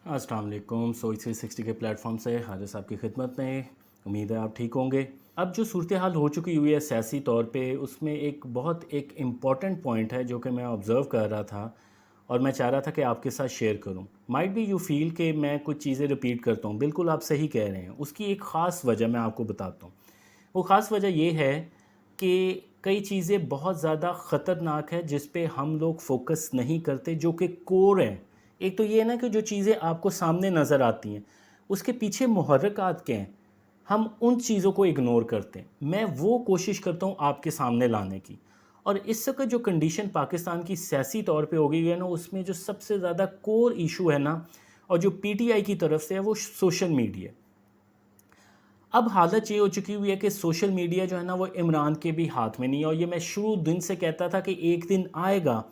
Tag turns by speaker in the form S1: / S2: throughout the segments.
S1: अस्सलाम वालेकुम। सोई 360 के प्लेटफॉर्म से हारिस आपकी खिदमत में। उम्मीद है आप ठीक होंगे। अब जो सूरत हाल हो चुकी हुई है सियासी तौर पे, उसमें एक इम्पॉर्टेंट पॉइंट है जो कि मैं ऑब्ज़र्व कर रहा था और मैं चाह रहा था कि आपके साथ शेयर करूं। माइट बी यू फील कि मैं कुछ चीज़ें रिपीट करता हूं। बिल्कुल आप सही कह रहे हैं। उसकी एक ख़ास वजह मैं आपको बताता हूं। वो ख़ास वजह ये है कि कई चीज़ें बहुत ज़्यादा ख़तरनाक है जिस पे हम लोग फोकस नहीं करते, जो कि कोर है। एक तो ये है ना कि जो चीज़ें आपको सामने नज़र आती हैं उसके पीछे मुहर्रिकात क्या हैं, हम उन चीज़ों को इग्नोर करते हैं। मैं वो कोशिश करता हूँ आपके सामने लाने की। और इस वक्त जो कंडीशन पाकिस्तान की सियासी तौर पे हो गई है ना, उसमें जो सबसे ज़्यादा कोर इशू है ना, और जो पीटीआई की तरफ से है, वो सोशल मीडिया। अब हालत ये हो चुकी हुई है कि सोशल मीडिया जो है ना, वो इमरान के भी हाथ में नहीं है। और ये मैं शुरू दिन से कहता था कि एक दिन आएगा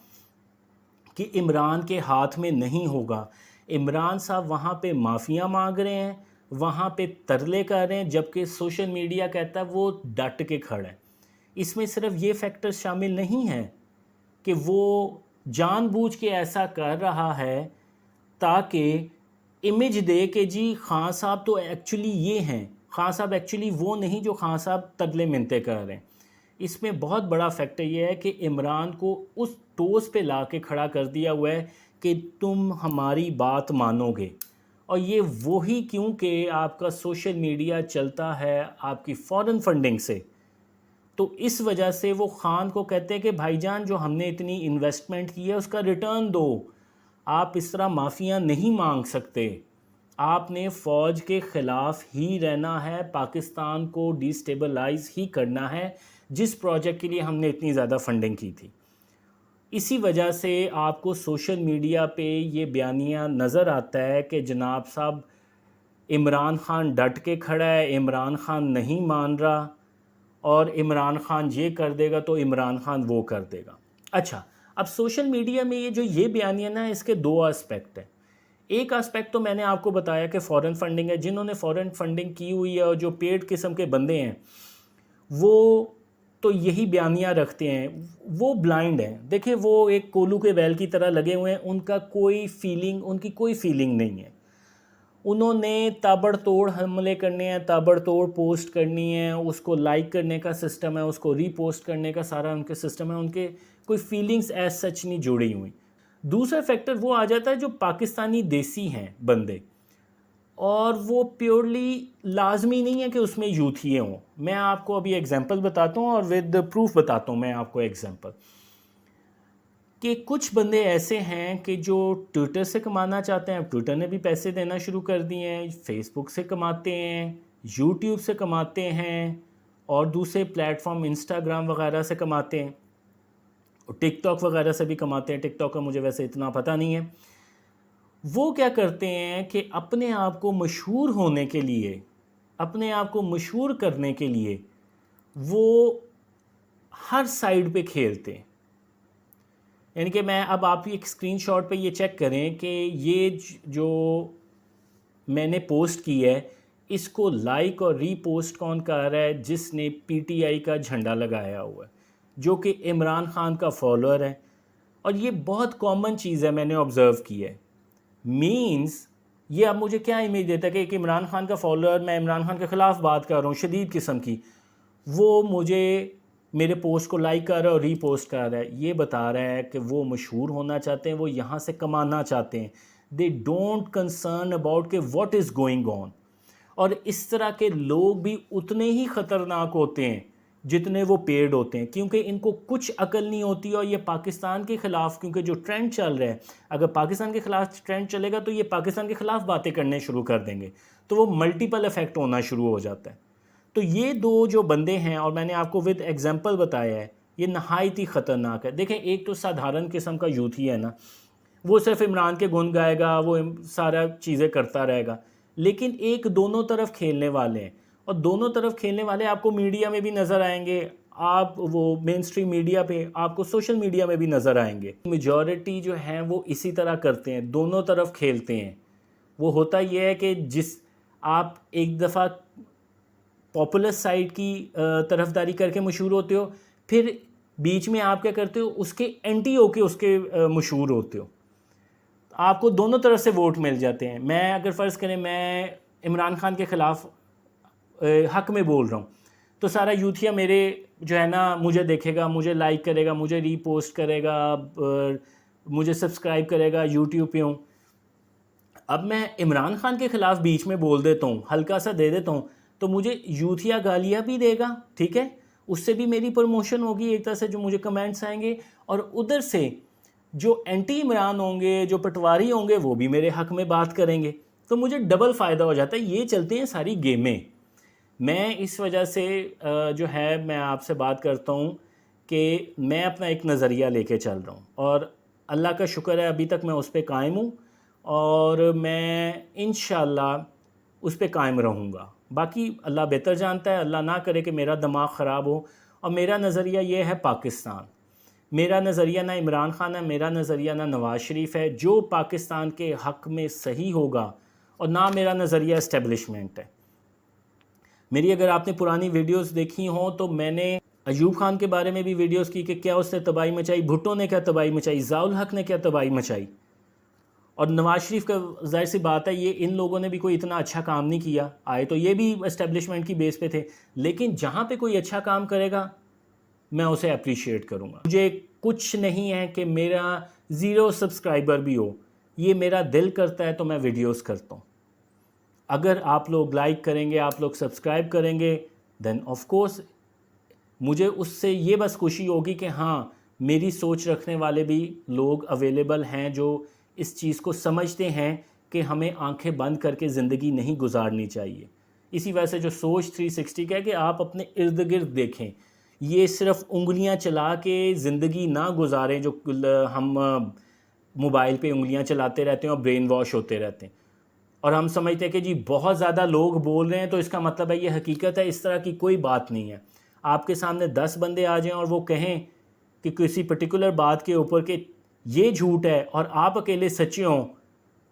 S1: कि इमरान के हाथ में नहीं होगा। इमरान साहब वहाँ पे माफ़ियाँ मांग रहे हैं, वहाँ पे तरले कर रहे हैं, जबकि सोशल मीडिया कहता है वो डट के खड़ा है। इसमें सिर्फ ये फैक्टर शामिल नहीं है कि वो जानबूझ के ऐसा कर रहा है ताकि इमेज दे कि जी खान साहब तो एक्चुअली ये हैं, खान साहब एक्चुअली वो नहीं जो खान साहब तरले मिन्नतें कर रहे हैं। इसमें बहुत बड़ा फैक्टर ये है कि इमरान को उस टोस पे ला के खड़ा कर दिया हुआ है कि तुम हमारी बात मानोगे। और ये वही, क्योंकि आपका सोशल मीडिया चलता है आपकी फ़ॉरेन फंडिंग से, तो इस वजह से वो ख़ान को कहते हैं कि भाईजान जो हमने इतनी इन्वेस्टमेंट की है उसका रिटर्न दो। आप इस तरह माफ़ियाँ नहीं मांग सकते। आपने फ़ौज के ख़िलाफ़ ही रहना है, पाकिस्तान को डिस्टेबलाइज़ ही करना है, जिस प्रोजेक्ट के लिए हमने इतनी ज़्यादा फंडिंग की थी। इसी वजह से आपको सोशल मीडिया पे ये बयानिया नज़र आता है कि जनाब साहब इमरान ख़ान डट के खड़ा है, इमरान ख़ान नहीं मान रहा, और इमरान ख़ान ये कर देगा तो इमरान ख़ान वो कर देगा। अच्छा, अब सोशल मीडिया में ये बयानिया ना, इसके दो एस्पेक्ट हैं। एक एस्पेक्ट तो मैंने आपको बताया कि फ़ॉरेन फंडिंग है। जिन्होंने फ़ॉरेन फंडिंग की हुई है और जो पेड किस्म के बंदे हैं, वो तो यही बयानियाँ रखते हैं। वो ब्लाइंड हैं। देखिए, वो एक कोल्हू के बैल की तरह लगे हुए हैं। उनकी कोई फीलिंग नहीं है। उन्होंने ताबड़तोड़ हमले करने हैं, ताबड़तोड़ पोस्ट करनी है, उसको लाइक करने का सिस्टम है, उसको रीपोस्ट करने का सारा उनके सिस्टम है। उनके कोई फीलिंग्स एज सच नहीं जुड़ी हुई। दूसरा फैक्टर वो आ जाता है जो पाकिस्तानी देसी हैं बंदे, और वो प्योरली लाजमी नहीं है कि उसमें यूथिए हों। मैं आपको अभी एग्जांपल बताता हूँ और विद प्रूफ बताता हूँ मैं आपको एग्जांपल, कि कुछ बंदे ऐसे हैं कि जो ट्विटर से कमाना चाहते हैं। ट्विटर ने भी पैसे देना शुरू कर दिए हैं। फेसबुक से कमाते हैं, यूट्यूब से कमाते हैं, और दूसरे प्लेटफॉर्म इंस्टाग्राम वगैरह से कमाते हैं, और टिकटॉक वगैरह से भी कमाते हैं। टिकटॉक का मुझे वैसे इतना पता नहीं है। वो क्या करते हैं कि अपने आप को मशहूर होने के लिए, अपने आप को मशहूर करने के लिए वो हर साइड पे खेलते हैं। यानी कि मैं अब आप एक स्क्रीनशॉट पे ये चेक करें कि ये जो मैंने पोस्ट की है, इसको लाइक और रीपोस्ट कौन कर रहा है? जिसने पीटीआई का झंडा लगाया हुआ है, जो कि इमरान खान का फॉलोअर है। और ये बहुत कॉमन चीज़ है, मैंने ऑब्ज़र्व की है। मीन्स ये अब मुझे क्या इमेज देता है कि एक इमरान खान का फॉलोअर, मैं इमरान खान के ख़िलाफ़ बात कर रहा हूँ शदीद किस्म की, वो मुझे मेरे पोस्ट को लाइक कर रहा है और रीपोस्ट कर रहा है। ये बता रहा है कि वो मशहूर होना चाहते हैं, वो यहाँ से कमाना चाहते हैं। दे डोंट कंसर्न अबाउट कि व्हाट इज़ गोइंग ऑन। और इस तरह के लोग भी उतने ही ख़तरनाक होते हैं जितने वो पेड होते हैं, क्योंकि इनको कुछ अकल नहीं होती। और ये पाकिस्तान के ख़िलाफ़, क्योंकि जो ट्रेंड चल रहा है, अगर पाकिस्तान के ख़िलाफ़ ट्रेंड चलेगा तो ये पाकिस्तान के ख़िलाफ़ बातें करने शुरू कर देंगे, तो वो मल्टीपल इफ़ेक्ट होना शुरू हो जाता है। तो ये दो जो बंदे हैं, और मैंने आपको विद एग्जांपल बताया है, ये नहायत ही ख़तरनाक है। देखें, एक तो साधारण किस्म का यूथ ही है ना, वो सिर्फ इमरान के गुण गाएगा, वो सारा चीज़ें करता रहेगा। लेकिन एक दोनों तरफ खेलने वाले हैं, और दोनों तरफ खेलने वाले आपको मीडिया में भी नज़र आएंगे। आप वो मेन स्ट्रीम मीडिया पे, आपको सोशल मीडिया में भी नज़र आएंगे। मेजॉरिटी जो हैं वो इसी तरह करते हैं, दोनों तरफ खेलते हैं। वो होता ये है कि जिस आप एक दफ़ा पॉपुलर साइड की तरफदारी करके मशहूर होते हो, फिर बीच में आप क्या करते हो, उसके एंटी होके उसके मशहूर होते हो। آپ کو دونوں طرف سے ووٹ مل جاتے ہیں. میں اگر فرض کریں میں عمران خان کے خلاف حق میں بول رہا ہوں تو سارا یوتھیا میرے جو ہے نا مجھے دیکھے گا, مجھے لائک کرے گا, مجھے ری پوسٹ کرے گا, مجھے سبسکرائب کرے گا یوٹیوب پہ ہوں. اب میں عمران خان کے خلاف بیچ میں بول دیتا ہوں, ہلکا سا دے دیتا ہوں, تو مجھے یوتھیا گالیاں بھی دے گا, ٹھیک ہے, اس سے بھی میری پروموشن ہوگی ایک طرح سے, جو مجھے کمنٹس آئیں گے, اور ادھر سے جو اینٹی عمران ہوں گے, جو پٹواری ہوں گے, وہ بھی میرے حق میں بات کریں گے, تو مجھے ڈبل فائدہ ہو جاتا ہے. یہ چلتے ہیں ساری گیمیں. میں اس وجہ سے جو ہے میں آپ سے بات کرتا ہوں کہ میں اپنا ایک نظریہ لے کے چل رہا ہوں, اور اللہ کا شکر ہے ابھی تک میں اس پہ قائم ہوں, اور میں انشاءاللہ اس پہ قائم رہوں گا. باقی اللہ بہتر جانتا ہے, اللہ نہ کرے کہ میرا دماغ خراب ہو. اور میرا نظریہ یہ ہے پاکستان, میرا نظریہ نہ عمران خان ہے, میرا نظریہ نہ نواز شریف ہے. جو پاکستان کے حق میں صحیح ہوگا, اور نہ میرا نظریہ اسٹیبلشمنٹ ہے. میری اگر آپ نے پرانی ویڈیوز دیکھی ہوں تو میں نے ایوب خان کے بارے میں بھی ویڈیوز کی کہ کیا اس نے تباہی مچائی, بھٹو نے کیا تباہی مچائی, ضیاء الحق نے کیا تباہی مچائی. اور نواز شریف کا ظاہر سی بات ہے یہ ان لوگوں نے بھی کوئی اتنا اچھا کام نہیں کیا, آئے تو یہ بھی اسٹیبلشمنٹ کی بیس پہ تھے, لیکن جہاں پہ کوئی اچھا کام کرے گا میں اسے اپریشیٹ کروں گا. مجھے کچھ نہیں ہے کہ میرا 0 سبسکرائبر بھی ہو, یہ میرا دل کرتا ہے تو میں ویڈیوز کرتا ہوں. اگر آپ لوگ لائک کریں گے, آپ لوگ سبسکرائب کریں گے, دین آف کورس مجھے اس سے یہ بس خوشی ہوگی کہ ہاں میری سوچ رکھنے والے بھی لوگ اویلیبل ہیں جو اس چیز کو سمجھتے ہیں کہ ہمیں آنکھیں بند کر کے زندگی نہیں گزارنی چاہیے. اسی وجہ سے جو سوچ 360 کا ہے کہ آپ اپنے ارد گرد دیکھیں, یہ صرف انگلیاں چلا کے زندگی نہ گزاریں جو ہم موبائل پہ انگلیاں چلاتے رہتے ہیں اور برین واش ہوتے رہتے ہیں, اور ہم سمجھتے ہیں کہ جی بہت زیادہ لوگ بول رہے ہیں تو اس کا مطلب ہے یہ حقیقت ہے. اس طرح کی کوئی بات نہیں ہے. آپ کے سامنے 10 بندے آ جائیں اور وہ کہیں کہ کسی پرٹیکولر بات کے اوپر کہ یہ جھوٹ ہے, اور آپ اکیلے سچے ہوں,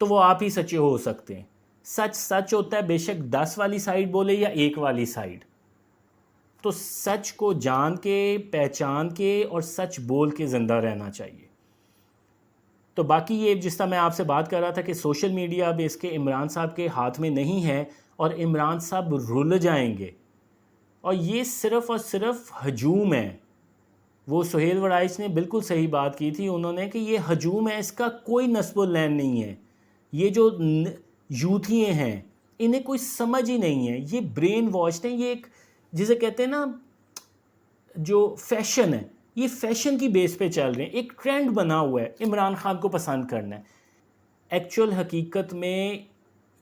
S1: تو وہ آپ ہی سچے ہو سکتے ہیں. سچ سچ ہوتا ہے, بے شک 10 والی سائڈ بولے یا 1 والی سائڈ. تو سچ کو جان کے, پہچان کے اور سچ بول کے زندہ رہنا چاہیے. تو باقی یہ جس طرح میں آپ سے بات کر رہا تھا کہ سوشل میڈیا اب اس کے عمران صاحب کے ہاتھ میں نہیں ہے, اور عمران صاحب رل جائیں گے, اور یہ صرف اور صرف ہجوم ہے. وہ سہیل وڑائچ نے بالکل صحیح بات کی تھی انہوں نے کہ یہ ہجوم ہے, اس کا کوئی نسب و لین نہیں ہے. یہ جو یوتھیے ہیں انہیں کوئی سمجھ ہی نہیں ہے, یہ برین واش ہیں. یہ ایک جسے کہتے ہیں نا جو فیشن ہے, یہ فیشن کی بیس پہ چل رہے ہیں, ایک ٹرینڈ بنا ہوا ہے عمران خان کو پسند کرنا ہے. ایکچول حقیقت میں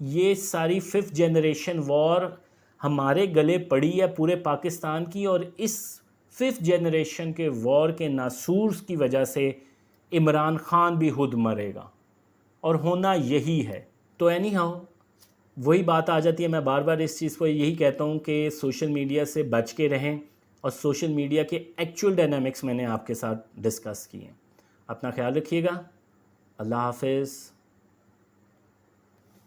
S1: یہ ساری 5th جنریشن وار ہمارے گلے پڑی ہے پورے پاکستان کی, اور اس 5th جنریشن کے وار کے ناسور کی وجہ سے عمران خان بھی خود مرے گا, اور ہونا یہی ہے. تو اینی ہاؤ وہی بات آ جاتی ہے, میں بار بار اس چیز کو یہی کہتا ہوں کہ سوشل میڈیا سے بچ کے رہیں, اور سوشل میڈیا کے ایکچول ڈائنامکس میں نے آپ کے ساتھ ڈسکس کیے ہیں. اپنا خیال رکھیے گا. اللہ حافظ.